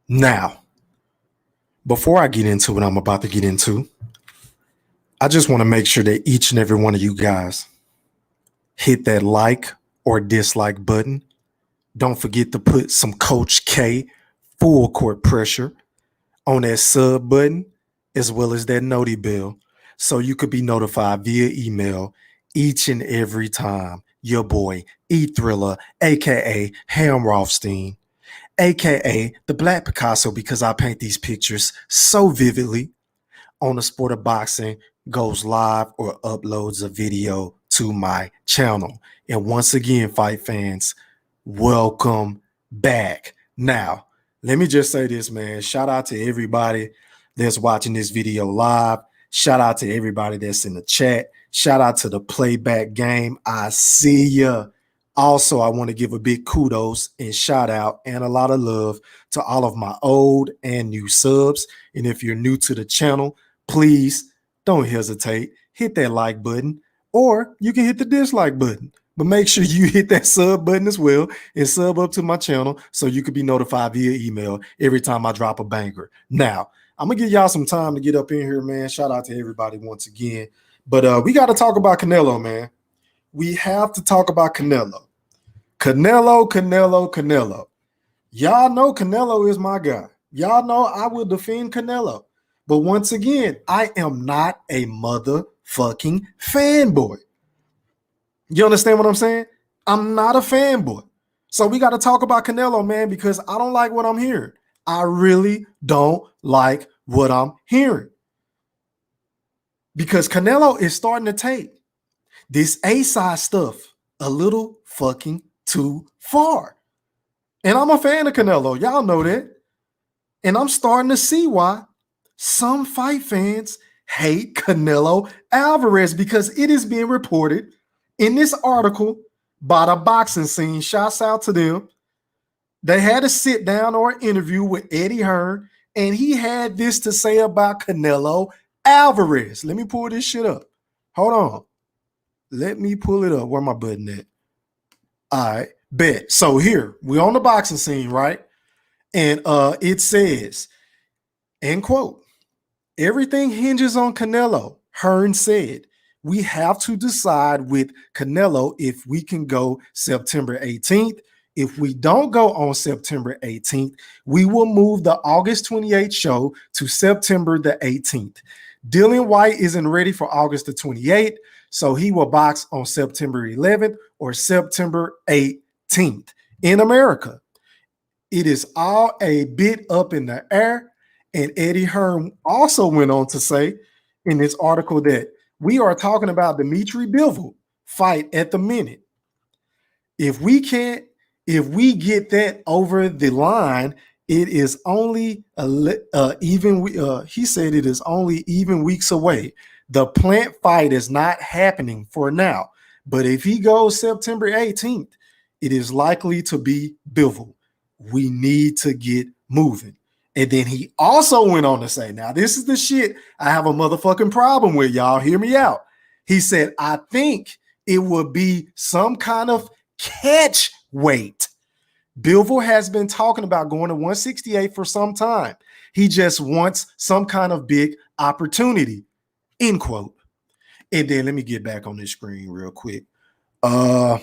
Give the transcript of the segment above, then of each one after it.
Now, before I get into what I'm about to get into, I just want to make sure that each and every one of you guys hit that like or dislike button. Don't forget to put some Coach K full court pressure on that sub button as well as that noti bell so you could be notified via email each and every time your boy E Thriller, aka Ham Rothstein, aka the Black Picasso, because I paint these pictures so vividly, on the sport of boxing goes live or uploads a video to my channel. And once again, fight fans, welcome back. Now, let me just say this, man. Shout out to everybody that's watching this video live. Shout out to everybody that's in the chat. Shout out to the playback game. I see ya. Also, I want to give a big kudos and shout out and a lot of love to all of my old and new subs. And if you're new to the channel, please don't hesitate. Hit that like button, or you can hit the dislike button. But make sure you hit that sub button as well and sub up to my channel so you can be notified via email every time I drop a banger. Now, I'm going to give y'all some time to get up in here, man. Shout out to everybody once again. But we got to talk about Canelo, man. We have to talk about Canelo. Canelo. Y'all know Canelo is my guy. Y'all know I will defend Canelo. But once again, I am not a motherfucking fanboy. You understand what I'm saying? I'm not a fanboy. So we got to talk about Canelo, man, because I don't like what I'm hearing. I really don't like what I'm hearing. Because Canelo is starting to take this A-side stuff a little fucking too far. And I'm a fan of Canelo. Y'all know that. And I'm starting to see why some fight fans hate Canelo Alvarez, because it is being reported in this article by the boxing scene. Shouts out to them. They had a sit down or interview with Eddie Hearn, and he had this to say about Canelo Alvarez. Let me pull this shit up. Hold on. Let me pull it up. Where my button at? All right, bet. So here, we're on the boxing scene, right? And it says, end quote, everything hinges on Canelo, Hearn said. We have to decide with Canelo if we can go September 18th. If we don't go on September 18th, we will move the August 28th show to September the 18th. Dillian White isn't ready for August the 28th, so he will box on September 11th or September 18th in America. It is all a bit up in the air. And Eddie Hearn also went on to say in this article that we are talking about Dimitri Bivol fight at the minute. If we get that over the line, it is only he said it is only even weeks away. The Plant fight is not happening for now. But if he goes September 18th, it is likely to be Bivol. We need to get moving. And then he also went on to say, now this is the shit I have a motherfucking problem with, y'all. Hear me out. He said, I think it would be some kind of catch weight. Bivol has been talking about going to 168 for some time. He just wants some kind of big opportunity, end quote. And then let me get back on this screen real quick. Let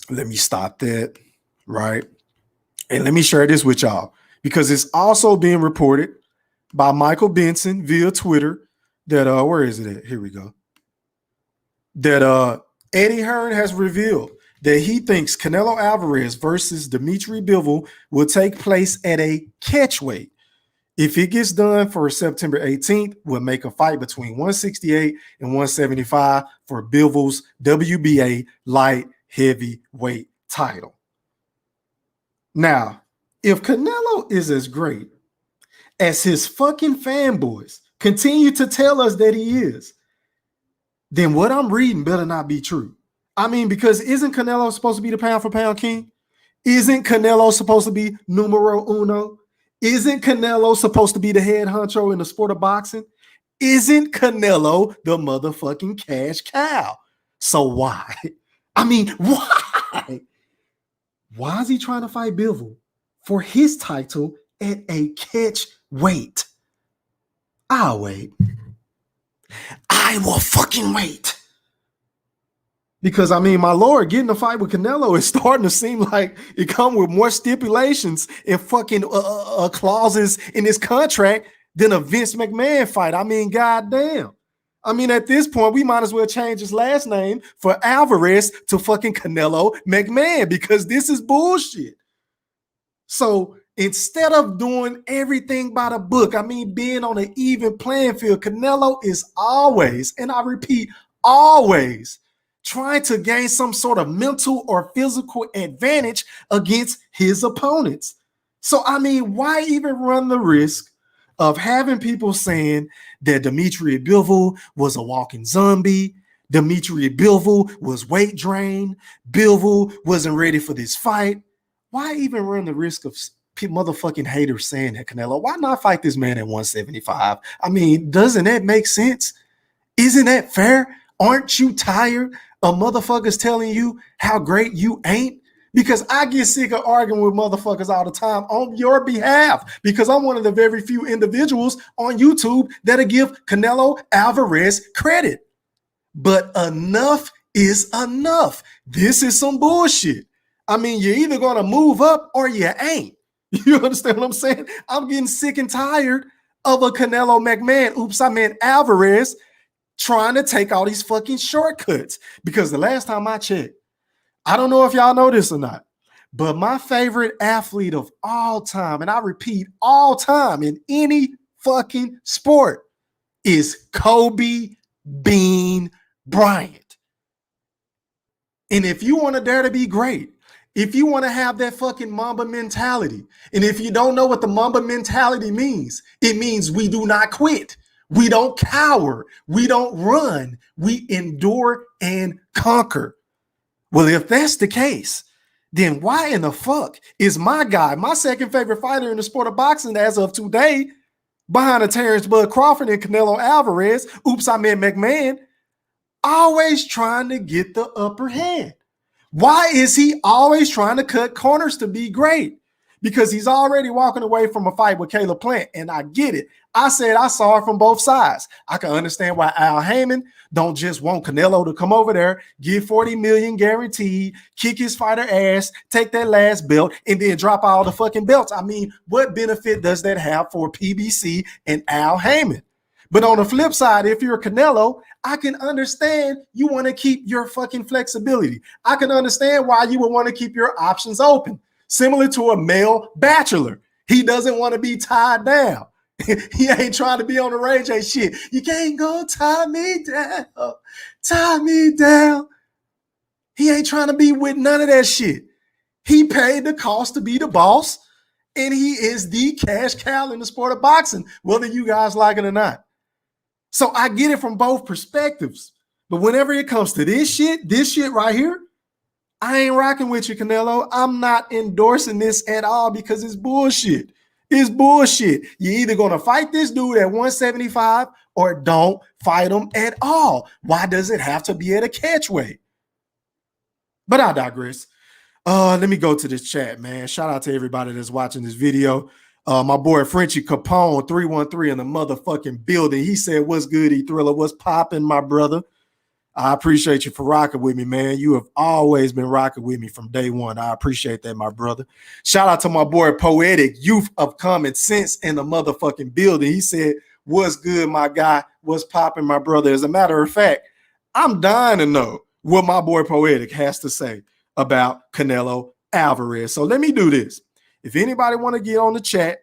me stop that, right? And let me share this with y'all, because it's also being reported by Michael Benson via Twitter that where is it at? Here we go. That Eddie Hearn has revealed that he thinks Canelo Alvarez versus Dimitri Bivol will take place at a catch weight. If it gets done for September 18th, we'll make a fight between 168 and 175 for Bivol's WBA light heavyweight title. Now, if Canelo is as great as his fucking fanboys continue to tell us that he is, then what I'm reading better not be true. I mean, because isn't Canelo supposed to be the pound for pound king? Isn't Canelo supposed to be numero uno? Isn't Canelo supposed to be the head honcho in the sport of boxing? Isn't Canelo the motherfucking cash cow? So why? I mean, why? Why is he trying to fight Bivol for his title at a catch weight. I'll wait. I will fucking wait. Because, I mean, my Lord, getting a fight with Canelo is starting to seem like it come with more stipulations and fucking clauses in his contract than a Vince McMahon fight. I mean, goddamn. I mean, at this point, we might as well change his last name for Alvarez to fucking Canelo McMahon because this is bullshit. So instead of doing everything by the book, I mean, being on an even playing field, Canelo is always, and I repeat, always trying to gain some sort of mental or physical advantage against his opponents. So, I mean, why even run the risk of having people saying that Dimitri Bivol was a walking zombie, Dimitri Bivol was weight drained, Bivol wasn't ready for this fight? Why even run the risk of motherfucking haters saying that, Canelo? Why not fight this man at 175? I mean, doesn't that make sense? Isn't that fair? Aren't you tired of motherfuckers telling you how great you ain't? Because I get sick of arguing with motherfuckers all the time on your behalf because I'm one of the very few individuals on YouTube that'll give Canelo Alvarez credit. But enough is enough. This is some bullshit. I mean, you're either going to move up or you ain't. You understand what I'm saying? I'm getting sick and tired of a Canelo McMahon, oops, I meant Alvarez, trying to take all these fucking shortcuts. Because the last time I checked, I don't know if y'all know this or not, but my favorite athlete of all time, and I repeat, all time in any fucking sport, is Kobe Bean Bryant. And if you want to dare to be great, if you want to have that fucking Mamba mentality, and if you don't know what the Mamba mentality means, it means we do not quit. We don't cower. We don't run. We endure and conquer. Well, if that's the case, then why in the fuck is my guy, my second favorite fighter in the sport of boxing as of today, behind a Terrence Bud Crawford and Canelo Alvarez, oops, I meant McMahon, always trying to get the upper hand? Why is he always trying to cut corners to be great? Because he's already walking away from a fight with Caleb Plant, and I get it. I said I saw it from both sides. I can understand why Al Heyman don't just want Canelo to come over there, give $40 million guaranteed, kick his fighter ass, take that last belt, and then drop all the fucking belts. I mean, what benefit does that have for PBC and Al Heyman? But on the flip side, if you're Canelo, I can understand you want to keep your fucking flexibility. I can understand why you would want to keep your options open. Similar to a male bachelor. He doesn't want to be tied down. He ain't trying to be on the range and shit. You can't go tie me down. Tie me down. He ain't trying to be with none of that shit. He paid the cost to be the boss, and he is the cash cow in the sport of boxing, whether you guys like it or not. So I get it from both perspectives. But whenever it comes to this shit right here, I ain't rocking with you, Canelo. I'm not endorsing this at all because it's bullshit. It's bullshit. You're either going to fight this dude at 175 or don't fight him at all. Why does it have to be at a catch weight? But I digress. Let me go to this chat, man. Shout out to everybody that's watching this video. My boy Frenchie Capone 313 in the motherfucking building. He said, "What's good, E-Thriller? What's popping, my brother?" I appreciate you for rocking with me, man. You have always been rocking with me from day one. I appreciate that, my brother. Shout out to my boy Poetic Youth of Common Sense in the motherfucking building. He said, "What's good, my guy? What's popping, my brother?" As a matter of fact, I'm dying to know what my boy Poetic has to say about Canelo Alvarez. So let me do this. If anybody want to get on the chat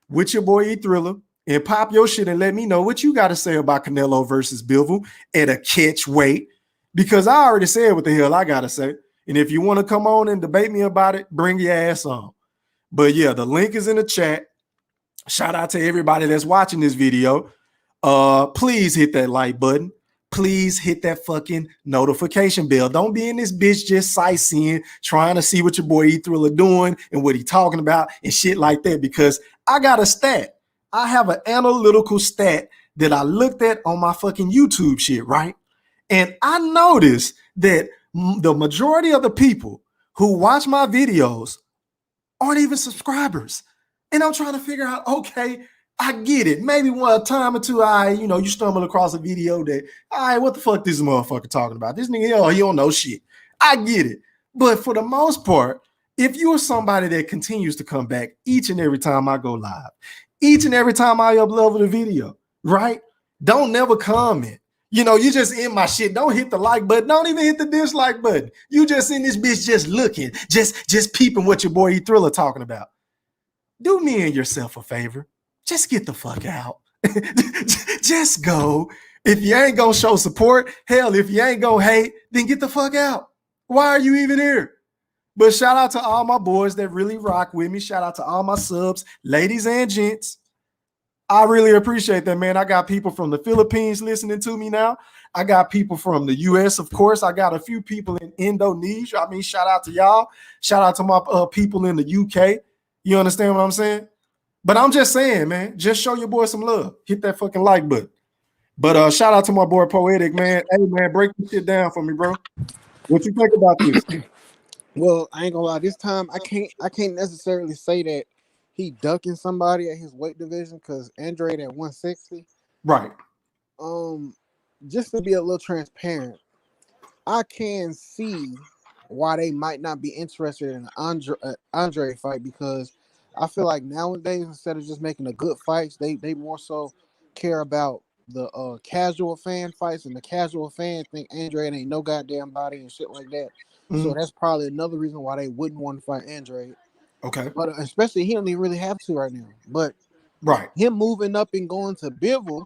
with your boy E-Thriller and pop your shit and let me know what you got to say about Canelo versus Bivol at a catch weight, because I already said what the hell I got to say. And if you want to come on and debate me about it, bring your ass on. But yeah, the link is in the chat. Shout out to everybody that's watching this video. Please hit that like button. Please hit that fucking notification bell. Don't be in this bitch just sightseeing, trying to see what your boy E-Thriller doing and what he talking about and shit like that, because I got a stat. I have an analytical stat that I looked at on my fucking YouTube shit, right? And I noticed that the majority of the people who watch my videos aren't even subscribers. And I'm trying to figure out, okay, I get it. Maybe one time or two, you stumble across a video that, all right, what the fuck this motherfucker talking about? This nigga, he don't know shit. I get it. But for the most part, if you are somebody that continues to come back each and every time I go live, each and every time I upload a video, right? Don't never comment. You just in my shit. Don't hit the like button. Don't even hit the dislike button. You just in this bitch just looking, just peeping what your boy E Thriller talking about. Do me and yourself a favor. Just get the fuck out. Just go. If you ain't gonna show support, hell, if you ain't gonna hate, then get the fuck out. Why are you even here? But shout out to all my boys that really rock with me. Shout out to all my subs, ladies and gents. I really appreciate that, man. I got people from the Philippines listening to me now. I got people from the U.S., of course. I got a few people in Indonesia. I mean, shout out to y'all. Shout out to my people in the U.K. You understand what I'm saying? But I'm just saying, man, just show your boy some love. Hit that fucking like button. But shout out to my boy Poetic, man. Hey, man, break this shit down for me, bro. What you think about this? Well, I ain't gonna lie. This time, I can't necessarily say that he ducking somebody at his weight division because Andrade at 160. Right. Just to be a little transparent, I can see why they might not be interested in an Andre fight, because I feel like nowadays, instead of just making the good fights, they more so care about the casual fan fights, and the casual fan think Andrade ain't no goddamn body and shit like that. Mm-hmm. So that's probably another reason why they wouldn't want to fight Andrade. Okay. But especially he don't even really have to right now. But right, him moving up and going to Bivol,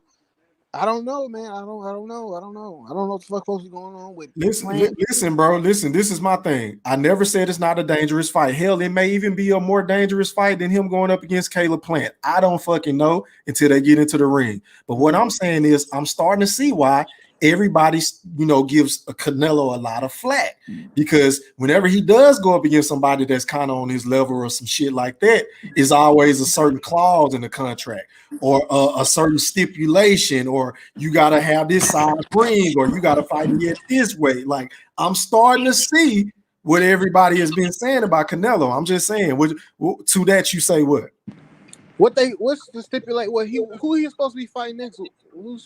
I don't know, man. I don't know what the fuck supposed to be going on with. Listen, bro. Listen, this is my thing. I never said it's not a dangerous fight. Hell, it may even be a more dangerous fight than him going up against Caleb Plant. I don't fucking know until they get into the ring. But what I'm saying is, I'm starting to see why everybody, gives Canelo a lot of flack, because whenever he does go up against somebody that's kind of on his level or some shit like that, is always a certain clause in the contract or a certain stipulation, or you got to have this size ring, or you got to fight me at this way. Like, I'm starting to see what everybody has been saying about Canelo. I'm just saying, to that you say what? What's the stipulate? Who he's supposed to be fighting next?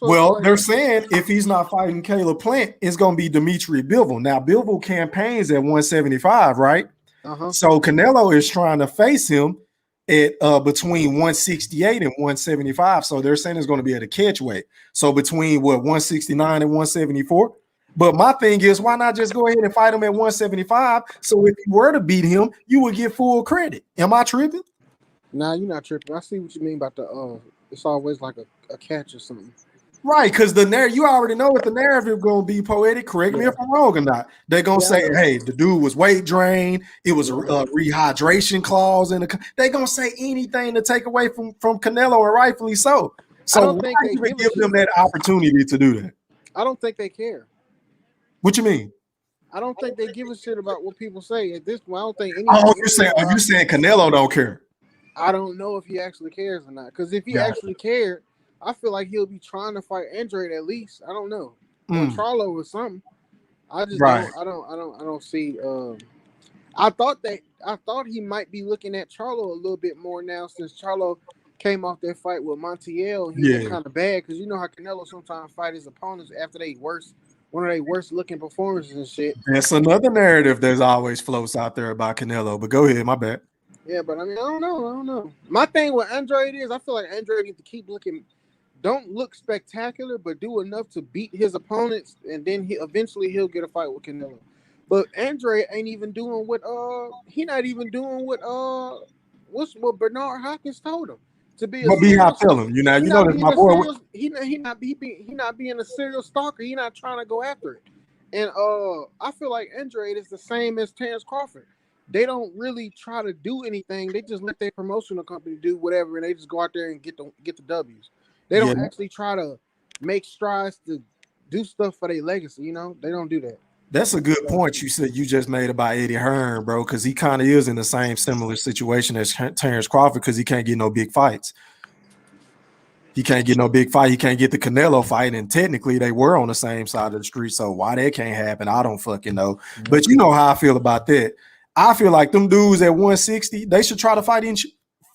Well, they're saying if he's not fighting Caleb Plant, it's going to be Dimitri Bivol. Now, Bivol campaigns at 175, right? Uh-huh. So Canelo is trying to face him at between 168 and 175. So they're saying it's going to be at a catch weight. So between 169 and 174. But my thing is, why not just go ahead and fight him at 175? So if you were to beat him, you would get full credit. Am I tripping? Nah, you're not tripping. I see what you mean about the it's always like a catch or something. Right, because you already know what the narrative going to be, Poetic. Correct me if I'm wrong or not. They're going to say, hey, the dude was weight drained. It was a rehydration clause. They're going to say anything to take away from Canelo, and rightfully so. So I don't think they give them that opportunity to do that. I don't think they care. What you mean? I don't think they give a shit about what people say. At this point, I don't think you're saying Canelo don't care. I don't know if he actually cares or not. Because if he actually cared, I feel like he'll be trying to fight Andrade at least. I don't know. Or Charlo or something. I just don't see. I thought he might be looking at Charlo a little bit more now, since Charlo came off that fight with Montiel. He was kind of bad, because you know how Canelo sometimes fight his opponents after one of their worst looking performances and shit. That's another narrative that always floats out there about Canelo. But go ahead, my bad. Yeah, but I mean, I don't know. My thing with Andrade is, I feel like Andrade needs to keep looking. Don't look spectacular, but do enough to beat his opponents, and then he'll get a fight with Canelo. But Andrade ain't even doing what what Bernard Hopkins told him to be. Tell him, you know that's my boy. He not being a serial stalker. He not trying to go after it. And I feel like Andrade is the same as Terrence Crawford. They don't really try to do anything. They just let their promotional company do whatever, and they just go out there and get the W's. They don't actually try to make strides to do stuff for their legacy. You know, they don't do that. That's a good point you said you just made about Eddie Hearn, bro, because he kind of is in the same similar situation as Terrence Crawford, because he can't get no big fights. He can't get no big fight. He can't get the Canelo fight, and technically they were on the same side of the street. So why that can't happen, I don't fucking know. But you know how I feel about that. I feel like them dudes at 160, they should try to fight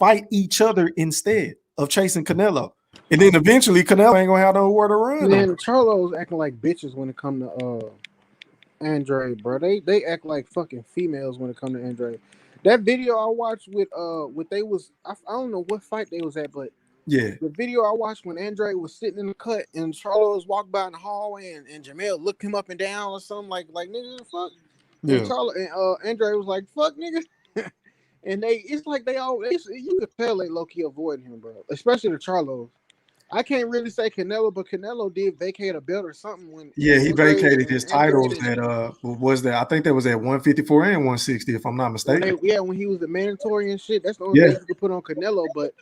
fight each other instead of chasing Canelo. And then eventually Canelo ain't gonna have nowhere to run. And then Charlo's acting like bitches when it come to Andre, bro. They act like fucking females when it come to Andre. That video I watched with they was I don't know what fight they was at, but yeah, the video I watched when Andre was sitting in the cut and Charlo was walking by in the hallway and Jamel looked him up and down or something like nigga the fuck. Yeah. And Charlo and Andre was like fuck nigga. And it's like you could tell they low key avoiding him, bro. Especially the Charlos. I can't really say Canelo, but Canelo did vacate a belt or something when. Yeah, he vacated his titles at was that I think that was at 154 and 160, if I'm not mistaken. When he was the mandatory and shit, that's the only thing you could put on Canelo. But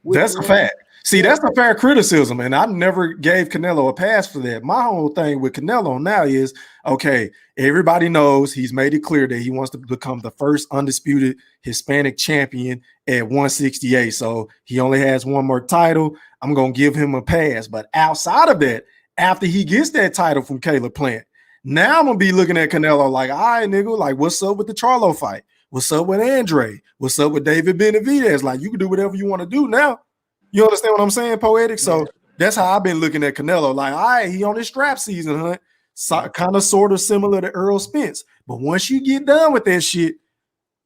that's a fact. See, that's a fair criticism, and I never gave Canelo a pass for that. My whole thing with Canelo now is okay. Everybody knows he's made it clear that he wants to become the first undisputed Hispanic champion at 168. So he only has one more title. I'm gonna give him a pass. But outside of that, after he gets that title from Caleb Plant, now I'm gonna be looking at Canelo like, all right, nigga, like what's up with the Charlo fight? What's up with Andre? What's up with David Benavidez? Like you can do whatever you want to do now. You understand what I'm saying, Poetic? So that's how I've been looking at Canelo. Like, all right, he on his strap season, hunt. So, kind of sort of similar to Errol Spence. But once you get done with that shit,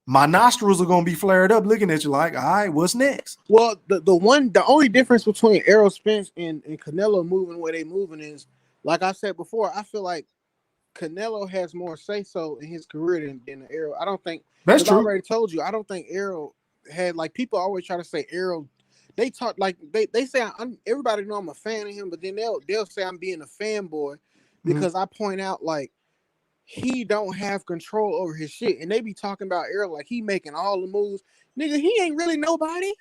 my nostrils are gonna be flared up looking at you like, all right, what's next? Well, the only difference between Errol Spence and Canelo moving where they moving is, like I said before, I feel like Canelo has more say-so in his career than Errol. I don't think that's true. I already told you, I don't think Errol had, like, people always try to say Errol. They talk like they say everybody know I'm a fan of him, but then they'll say I'm being a fanboy because I point out like he don't have control over his shit, and they be talking about Errol like he making all the moves. Nigga, he ain't really nobody.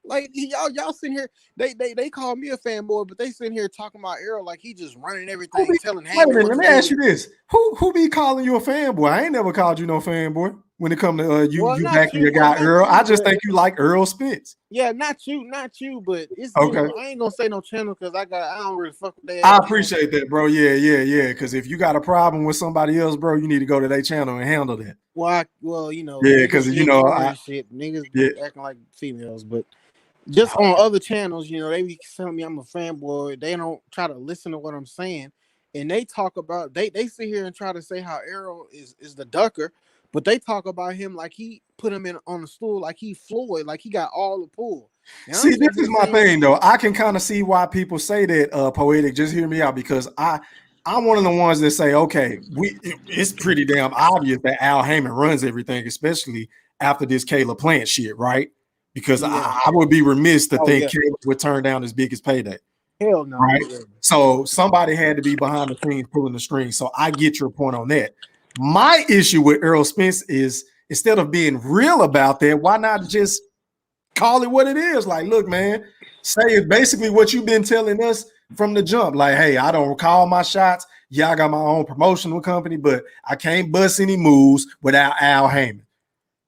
Like y'all sitting here, they call me a fanboy, but they sitting here talking about Errol like he just running everything, telling. Wait a minute, let me ask you this: Who be calling you a fanboy? I ain't never called you no fanboy. When it comes to you backing your guy Earl, I just think you like Errol Spence. Yeah, not you, but it's okay. I ain't gonna say no channel because I don't really fuck with that. I appreciate that, bro. Yeah. Because if you got a problem with somebody else, bro, you need to go to their channel and handle that. Well, you know, because niggas be acting like females, but just on other channels, you know, they be telling me I'm a fanboy. They don't try to listen to what I'm saying, and they talk about they sit here and try to say how Errol is the ducker. But they talk about him like he put him on the stool, like he Floyd, like he got all the pull. See, this is my thing, though. I can kind of see why people say that, Poetic. Just hear me out, because I'm one of the ones that say, okay, it's pretty damn obvious that Al Heyman runs everything, especially after this Caleb Plant shit, right? Because I would be remiss to think Caleb would turn down his biggest payday. Hell no. Right? So somebody had to be behind the scenes pulling the strings. So I get your point on that. My issue with Errol Spence is instead of being real about that, why not just call it what it is? Like, look, man, say it's basically what you've been telling us from the jump. Like, hey, I don't call my shots. Yeah, I got my own promotional company, but I can't bust any moves without Al Heyman.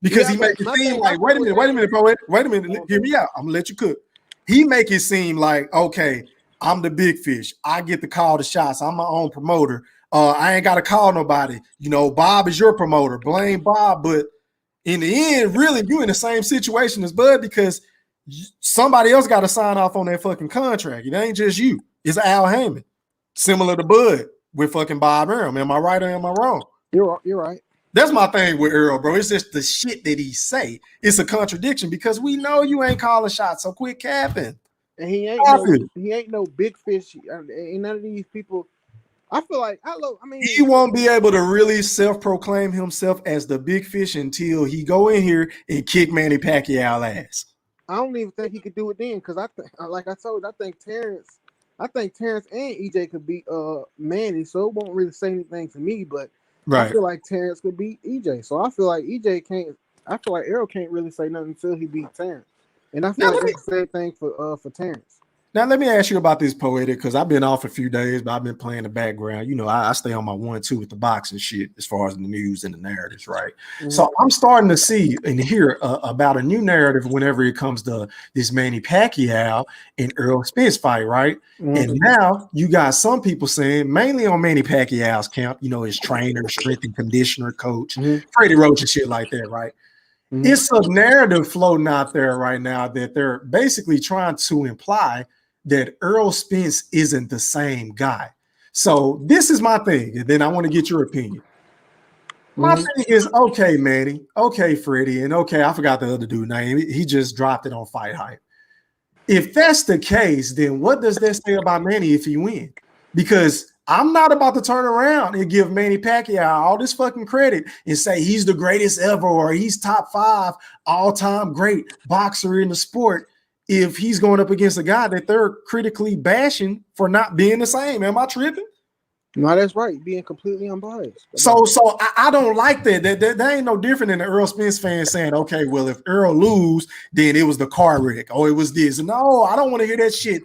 Because he make it seem like, wait a minute, poet. Wait a minute, hear me out. I'm gonna let you cook. He make it seem like, okay, I'm the big fish. I get to call the shots. I'm my own promoter. I ain't got to call nobody. You know, Bob is your promoter. Blame Bob. But in the end, really, you in the same situation as Bud because somebody else got to sign off on that fucking contract. It ain't just you. It's Al Heyman. Similar to Bud with fucking Bob Arum. Am I right or am I wrong? You're right. That's my thing with Earl, bro. It's just the shit that he say. It's a contradiction because we know you ain't calling shots, so quit capping. And he ain't no big fish. Ain't none of these people. I feel like he won't be able to really self-proclaim himself as the big fish until he go in here and kick Manny Pacquiao ass. I don't even think he could do it then because I think Terrence and EJ could beat Manny, so it won't really say anything to me. But I feel like Terrence could beat EJ, so I feel like EJ can't. I feel like Errol can't really say nothing until he beats Terrence, and I feel like that's the same thing for Terrence. Now, let me ask you about this, Poetic, because I've been off a few days, but I've been playing the background. You know, I stay on my 1-2 with the boxing shit as far as the news and the narratives, right? Mm-hmm. So I'm starting to see and hear about a new narrative whenever it comes to this Manny Pacquiao and Errol Spence fight, right? Mm-hmm. And now you got some people saying, mainly on Manny Pacquiao's camp, you know, his trainer, strength and conditioner coach, Freddie Roach and shit like that, right? It's a narrative floating out there right now that they're basically trying to imply that Earl Spence isn't the same guy. So this is my thing, and then I want to get your opinion. My thing is, okay, Manny, okay, Freddie, and okay, I forgot the other dude's name. He just dropped it on Fight Hype. If that's the case, then what does that say about Manny if he wins? Because I'm not about to turn around and give Manny Pacquiao all this fucking credit and say he's the greatest ever or he's top 5 all-time great boxer in the sport if he's going up against a guy that they're critically bashing for not being the same. Am I tripping? No, that's right. Being completely unbiased. So I don't like that. That ain't no different than the Earl Spence fans saying, okay, well, if Earl lose, then it was the car wreck or it was this. No, I don't want to hear that shit.